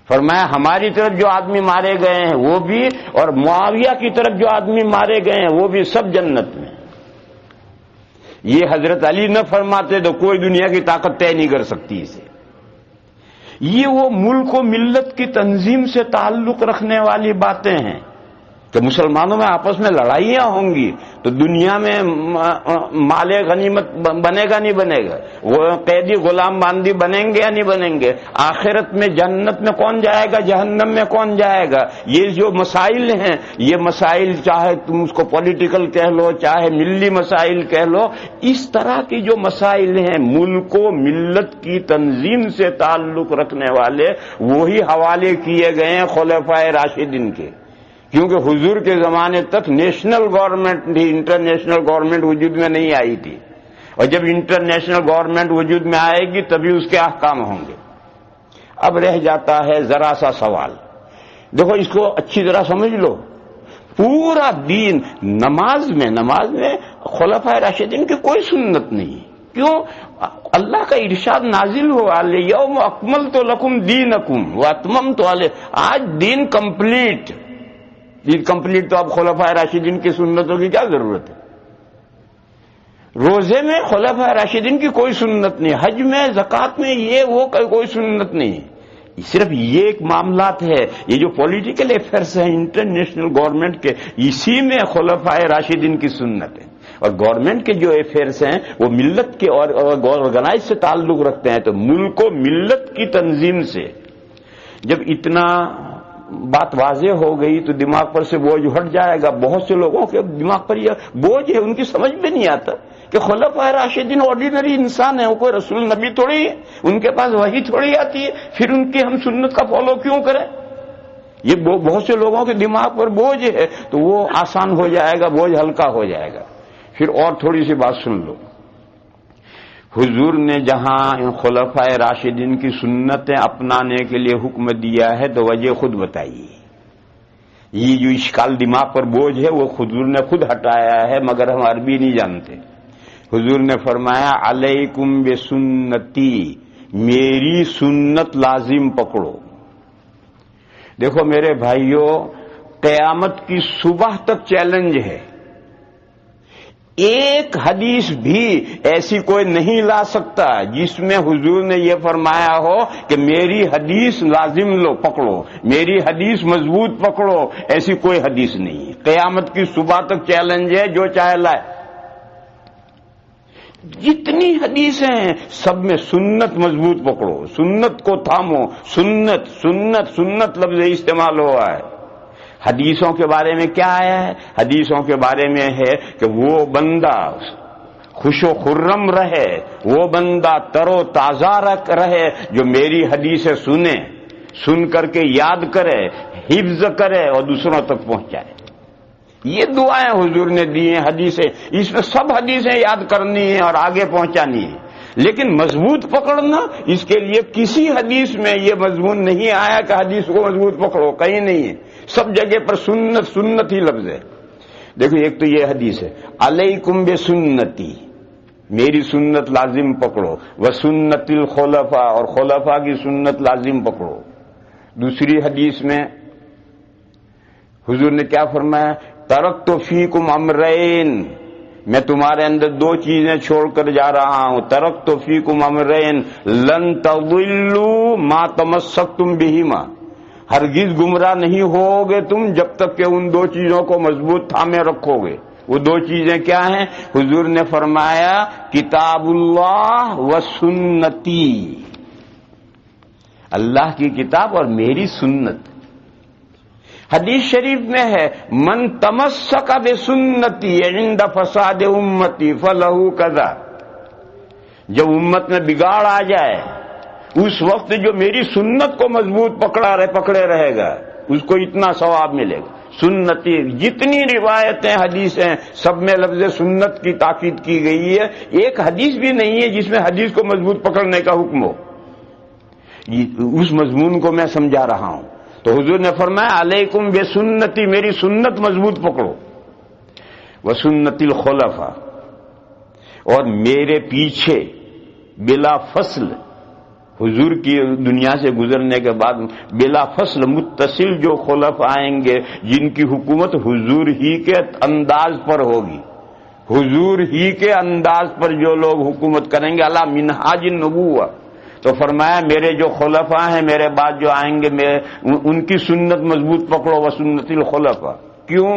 فرمایا ہماری طرف جو آدمی مارے گئے ہیں وہ بھی، اور معاویہ کی طرف جو آدمی مارے گئے ہیں وہ بھی، سب جنت میں۔ یہ حضرت علی نہ فرماتے تو کوئی دنیا کی طاقت طے نہیں کر سکتی اسے۔ یہ وہ ملک و ملت کی تنظیم سے تعلق رکھنے والی باتیں ہیں کہ مسلمانوں میں آپس میں لڑائیاں ہوں گی تو دنیا میں مال غنیمت بنے گا نہیں بنے گا، وہ قیدی غلام باندی بنیں گے یا نہیں بنیں گے، آخرت میں جنت میں کون جائے گا، جہنم میں کون جائے گا۔ یہ جو مسائل ہیں، یہ مسائل چاہے تم اس کو پولیٹیکل کہہ لو، چاہے ملی مسائل کہہ لو، اس طرح کی جو مسائل ہیں ملک و ملت کی تنظیم سے تعلق رکھنے والے، وہی حوالے کیے گئے ہیں خلفائے راشدین کے۔ کیونکہ حضور کے زمانے تک نیشنل گورنمنٹ تھی، انٹرنیشنل گورنمنٹ وجود میں نہیں آئی تھی، اور جب انٹرنیشنل گورنمنٹ وجود میں آئے گی تبھی اس کے احکام ہوں گے۔ اب رہ جاتا ہے ذرا سا سوال، دیکھو اس کو اچھی طرح سمجھ لو۔ پورا دین نماز میں خلفائے راشدین کی کوئی سنت نہیں۔ کیوں؟ اللہ کا ارشاد نازل ہوا الیوم اکملت لکم دینکم واتممت علیکم، آج دین کمپلیٹ۔ دین کمپلیٹ تو اب خلفائے راشدین کی سنتوں کی کیا ضرورت ہے؟ روزے میں خلفائے راشدین کی کوئی سنت نہیں، حج میں، زکوٰۃ میں، یہ وہ کوئی سنت نہیں۔ صرف یہ ایک معاملات ہے، یہ جو پولیٹیکل افیئرس ہیں انٹرنیشنل گورنمنٹ کے، اسی میں خلفائے راشدین کی سنت ہے۔ اور گورنمنٹ کے جو افیئرس ہیں وہ ملت کے اور آرگنائز سے تعلق رکھتے ہیں، تو ملک و ملت کی تنظیم سے جب اتنا بات واضح ہو گئی تو دماغ پر سے بوجھ ہٹ جائے گا۔ بہت سے لوگوں کے دماغ پر یہ بوجھ ہے، ان کی سمجھ میں نہیں آتا کہ خلفائے راشدین آرڈینری انسان ہیں، وہ کوئی رسول نبی تھوڑی ہے، ان کے پاس وحی تھوڑی آتی ہے، پھر ان کی ہم سنت کا فالو کیوں کریں؟ یہ بہت سے لوگوں کے دماغ پر بوجھ ہے، تو وہ آسان ہو جائے گا، بوجھ ہلکا ہو جائے گا۔ پھر اور تھوڑی سی بات سن لو، حضور نے جہاں ان خلفائے راشدین کی سنتیں اپنانے کے لیے حکم دیا ہے تو وجہ خود بتائیے۔ یہ جو اشکال دماغ پر بوجھ ہے وہ حضور نے خود ہٹایا ہے، مگر ہم عربی نہیں جانتے۔ حضور نے فرمایا علیکم بسنتی، میری سنت لازم پکڑو۔ دیکھو میرے بھائیوں، قیامت کی صبح تک چیلنج ہے، ایک حدیث بھی ایسی کوئی نہیں لا سکتا جس میں حضور نے یہ فرمایا ہو کہ میری حدیث لازم لو، پکڑو، میری حدیث مضبوط پکڑو، ایسی کوئی حدیث نہیں۔ قیامت کی صبح تک چیلنج ہے، جو چاہے لائے۔ جتنی حدیثیں ہیں سب میں سنت مضبوط پکڑو، سنت کو تھامو، سنت سنت سنت لفظ استعمال ہوا ہے۔ حدیثوں کے بارے میں کیا آیا ہے؟ حدیثوں کے بارے میں ہے کہ وہ بندہ خوش و خرم رہے، وہ بندہ تر و تازہ رہے جو میری حدیثیں سنے، سن کر کے یاد کرے، حفظ کرے اور دوسروں تک پہنچائے۔ یہ دعائیں حضور نے دی ہیں حدیثیں، اس میں سب حدیثیں یاد کرنی ہیں اور آگے پہنچانی ہے، لیکن مضبوط پکڑنا، اس کے لیے کسی حدیث میں یہ مضمون نہیں آیا کہ حدیث کو مضبوط پکڑو، کہیں نہیں ہے، سب جگہ پر سنت سنت ہی لفظ ہے۔ دیکھو ایک تو یہ حدیث ہے علیکم بسنتی، میری سنت لازم پکڑو، وسنت الخلفاء، اور خلفاء کی سنت لازم پکڑو۔ دوسری حدیث میں حضور نے کیا فرمایا؟ ترکت فیکم امرین، میں تمہارے اندر دو چیزیں چھوڑ کر جا رہا ہوں، ترکت فیکم امرین لن تضلوا ما تمسکتم بہما، ہرگز گمراہ نہیں ہوگے تم جب تک کہ ان دو چیزوں کو مضبوط تھامے رکھو گے۔ وہ دو چیزیں کیا ہیں؟ حضور نے فرمایا کتاب اللہ و سنتی، اللہ کی کتاب اور میری سنت۔ حدیث شریف میں ہے من تمسک بسنتی عند فساد امتی فلہ کذا، جب امت میں بگاڑ آ جائے اس وقت جو میری سنت کو مضبوط پکڑے رہے گا اس کو اتنا ثواب ملے گا۔ سنتی، جتنی روایتیں حدیثیں سب میں لفظ سنت کی تاکید کی گئی ہے، ایک حدیث بھی نہیں ہے جس میں حدیث کو مضبوط پکڑنے کا حکم ہو۔ اس مضمون کو میں سمجھا رہا ہوں۔ تو حضور نے فرمایا علیکم بسنتی، میری سنت مضبوط پکڑو، وسنت الخلفاء، اور میرے پیچھے بلا فصل، حضور کی دنیا سے گزرنے کے بعد بلا فصل متصل جو خلف آئیں گے جن کی حکومت حضور ہی کے انداز پر ہوگی، حضور ہی کے انداز پر جو لوگ حکومت کریں گے، علی منہاج النبوہ، تو فرمایا میرے جو خلفاء ہیں میرے بعد جو آئیں گے ان کی سنت مضبوط پکڑو، وسنت الخلفاء۔ کیوں؟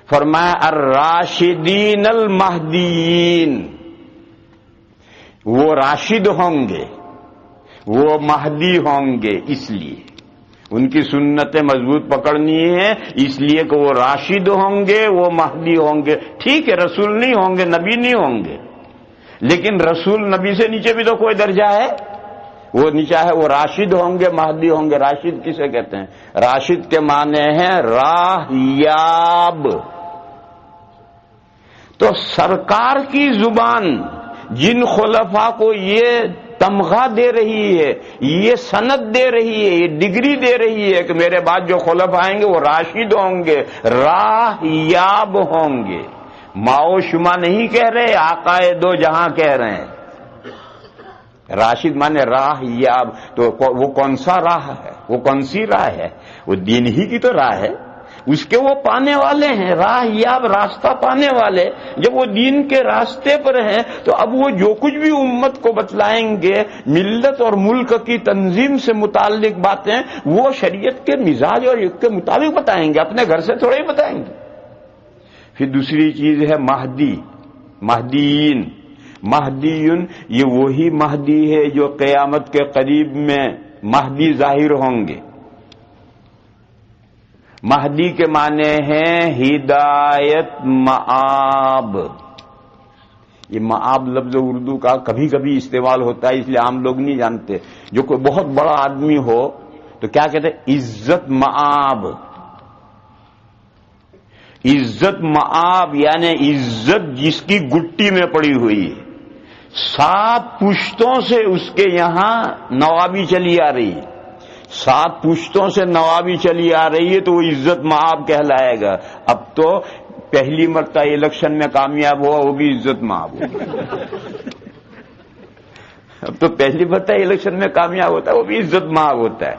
فرمایا الراشدین المہدیین، وہ راشد ہوں گے، وہ مہدی ہوں گے، اس لیے ان کی سنتیں مضبوط پکڑنی ہے، اس لیے کہ وہ راشد ہوں گے، وہ مہدی ہوں گے۔ ٹھیک ہے رسول نہیں ہوں گے، نبی نہیں ہوں گے، لیکن رسول نبی سے نیچے بھی تو کوئی درجہ ہے، وہ نیچا ہے، وہ راشد ہوں گے، مہدی ہوں گے۔ راشد کسے کہتے ہیں؟ راشد کے معنی ہیں راہ یاب۔ تو سرکار کی زبان جن خلفاء کو یہ تمغہ دے رہی ہے، یہ سند دے رہی ہے، یہ ڈگری دے رہی ہے کہ میرے بعد جو خلفاء آئیں گے وہ راشد ہوں گے، راہ یاب ہوں گے۔ ماؤ شما نہیں کہہ رہے، آقائے دو جہاں کہہ رہے ہیں۔ راشد مانے راہ یاب، تو وہ کون سا راہ ہے؟ وہ کون سی راہ ہے؟ وہ دین ہی کی تو راہ ہے، اس کے وہ پانے والے ہیں، راہ یاب، راستہ پانے والے۔ جب وہ دین کے راستے پر ہیں تو اب وہ جو کچھ بھی امت کو بتلائیں گے ملت اور ملک کی تنظیم سے متعلق باتیں، وہ شریعت کے مزاج اور کے مطابق بتائیں گے، اپنے گھر سے تھوڑے ہی بتائیں گے۔ پھر دوسری چیز ہے مہدی، مہدیین۔ مہدیون یہ وہی مہدی ہے جو قیامت کے قریب میں مہدی ظاہر ہوں گے۔ مہدی کے معنی ہیں ہدایت مآب۔ یہ مآب لفظ اردو کا کبھی کبھی استعمال ہوتا ہے، اس لیے عام لوگ نہیں جانتے۔ جو کوئی بہت بڑا آدمی ہو تو کیا کہتے ہیں؟ عزت مآب۔ عزت مآب یعنی عزت جس کی گٹی میں پڑی ہوئی ہے، 7 پشتوں سے اس کے یہاں نوابی چلی آ رہی ہے، 7 پشتوں سے نوابی چلی آ رہی ہے، تو وہ عزت مآب کہلائے گا۔ اب تو پہلی مرتبہ الیکشن میں کامیاب ہوا وہ بھی عزت مآب ہو. اب تو پہلی مرتبہ الیکشن میں کامیاب ہوتا ہے وہ بھی عزت مآب ہوتا ہے.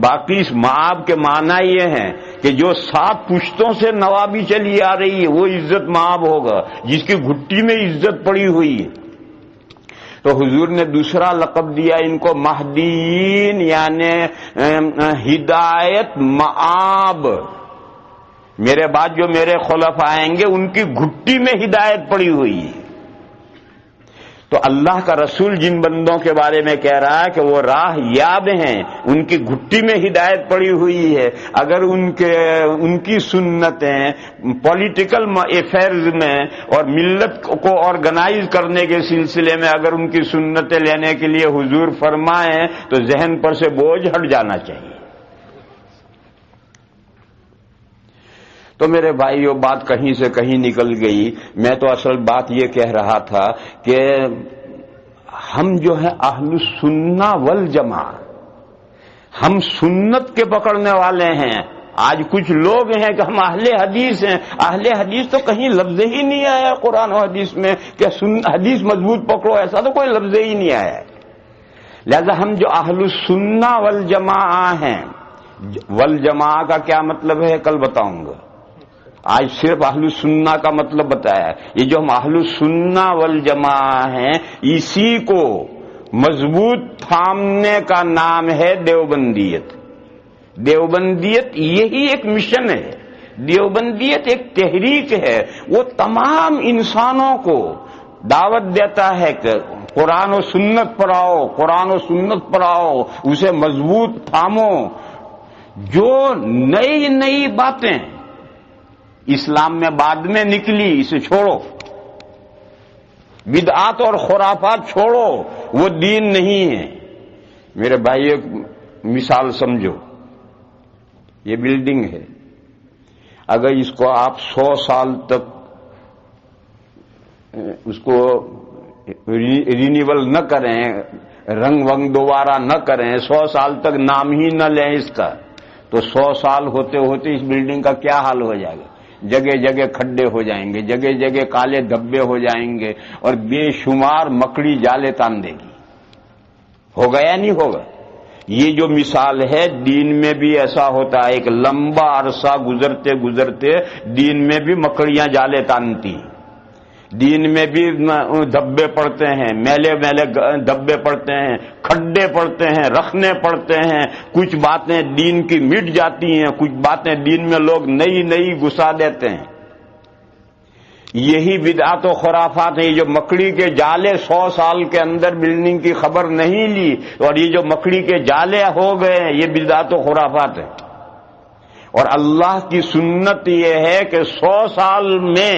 باقی اس مآب کے معنی یہ ہیں کہ جو 7 پشتوں سے نوابی چلی آ رہی ہے وہ عزت مآب ہوگا، جس کی گھٹی میں عزت پڑی ہوئی ہے. تو حضور نے دوسرا لقب دیا ان کو مہدیین، یعنی ہدایت مآب. میرے بعد جو میرے خلفاء آئیں گے ان کی گھٹی میں ہدایت پڑی ہوئی ہے. تو اللہ کا رسول جن بندوں کے بارے میں کہہ رہا ہے کہ وہ راہ یاب ہیں، ان کی گھٹی میں ہدایت پڑی ہوئی ہے. اگر ان کی سنتیں پولیٹیکل افیئرز میں اور ملت کو آرگنائز کرنے کے سلسلے میں اگر ان کی سنتیں لینے کے لیے حضور فرمائیں تو ذہن پر سے بوجھ ہٹ جانا چاہیے. تو میرے بھائیو بات کہیں سے کہیں نکل گئی. میں تو اصل بات یہ کہہ رہا تھا کہ ہم جو ہے اہل السنہ والجماعہ، ہم سنت کے پکڑنے والے ہیں. آج کچھ لوگ ہیں کہ ہم اہل حدیث ہیں. اہل حدیث تو کہیں لفظ ہی نہیں آیا قرآن و حدیث میں کہ حدیث مضبوط پکڑو، ایسا تو کوئی لفظ ہی نہیں آیا ہے. لہذا ہم جو اہل السنہ والجماعہ ہیں، والجماعہ کا کیا مطلب ہے کل بتاؤں گا. آج صرف اہل السنہ کا مطلب بتایا ہے. یہ جو ہم اہل السنہ والجماعہ ہیں اسی کو مضبوط تھامنے کا نام ہے دیوبندیت. دیوبندیت یہی ایک مشن ہے، دیوبندیت ایک تحریک ہے. وہ تمام انسانوں کو دعوت دیتا ہے کہ قرآن و سنت پر آؤ، قرآن و سنت پر آؤ، اسے مضبوط تھامو. جو نئی نئی باتیں اسلام میں بعد میں نکلی اسے چھوڑو، بدعات اور خرافات چھوڑو، وہ دین نہیں ہے. میرے بھائی ایک مثال سمجھو. یہ بلڈنگ ہے، اگر اس کو آپ 100 سال تک اس کو رینیول نہ کریں، رنگ ونگ دوبارہ نہ کریں، 100 سال تک نام ہی نہ لیں اس کا، تو 100 سال ہوتے ہوتے اس بلڈنگ کا کیا حال ہو جائے گا. جگہ جگہ کھڈے ہو جائیں گے، جگہ جگہ کالے دھبے ہو جائیں گے، اور بے شمار مکڑی جالے تان دے گی. ہوگا یا نہیں ہوگا؟ یہ جو مثال ہے دین میں بھی ایسا ہوتا ہے. ایک لمبا عرصہ گزرتے گزرتے دین میں بھی مکڑیاں جالے تانتی، دین میں بھی دھبے پڑتے ہیں، میلے میلے دھبے پڑتے ہیں، کھڈے پڑتے ہیں، رکھنے پڑتے ہیں. کچھ باتیں دین کی مٹ جاتی ہیں، کچھ باتیں دین میں لوگ نئی نئی گھسا دیتے ہیں. یہی بدعات و خرافات ہیں. یہ جو مکڑی کے جالے 100 سال کے اندر بلڈنگ کی خبر نہیں لی اور یہ جو مکڑی کے جالے ہو گئے ہیں، یہ بدعات و خرافات ہیں. اور اللہ کی سنت یہ ہے کہ 100 سال میں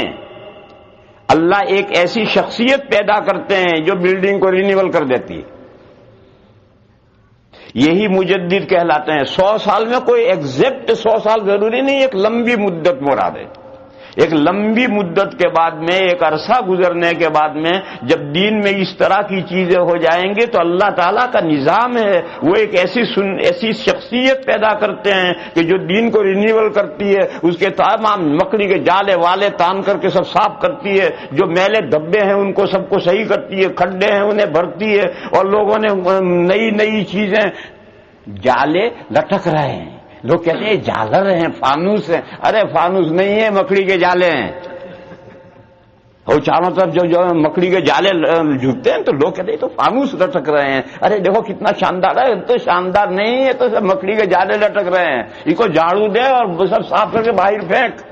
اللہ ایک ایسی شخصیت پیدا کرتے ہیں جو بلڈنگ کو رینیول کر دیتی ہے. یہی مجدد کہلاتے ہیں. 100 سال میں کوئی ایگزیکٹ 100 سال ضروری نہیں، ایک لمبی مدت مراد ہے. ایک لمبی مدت کے بعد میں، ایک عرصہ گزرنے کے بعد میں جب دین میں اس طرح کی چیزیں ہو جائیں گے تو اللہ تعالیٰ کا نظام ہے، وہ ایک ایسی شخصیت پیدا کرتے ہیں کہ جو دین کو رینیول کرتی ہے، اس کے تمام مکڑی کے جالے والے تان کر کے سب صاف کرتی ہے، جو میلے دھبے ہیں ان کو سب کو صحیح کرتی ہے، کھڈے ہیں انہیں بھرتی ہے، اور لوگوں نے نئی نئی چیزیں. جالے لٹک رہے ہیں، لوگ کہتے ہیں جالر ہیں، فانوس ہیں. ارے فانوس نہیں ہے، مکڑی کے جالے ہیں. اور چاروں طرف جو مکڑی کے جالے جھکتے ہیں تو لوگ کہتے ہیں تو فانوس لٹک رہے ہیں. ارے دیکھو کتنا شاندار ہے. تو شاندار نہیں ہے، تو سب مکڑی کے جالے لٹک رہے ہیں. اس کو جھاڑو دے اور سب صاف کر کے باہر پھینک.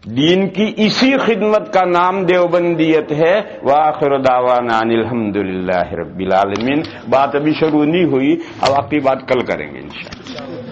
دین کی اسی خدمت کا نام دیوبندیت ہے. وآخر دعوانا ان الحمدللہ رب العالمین. بات ابھی شروع نہیں ہوئی، اب آپ کی بات کل کریں گے انشاءاللہ.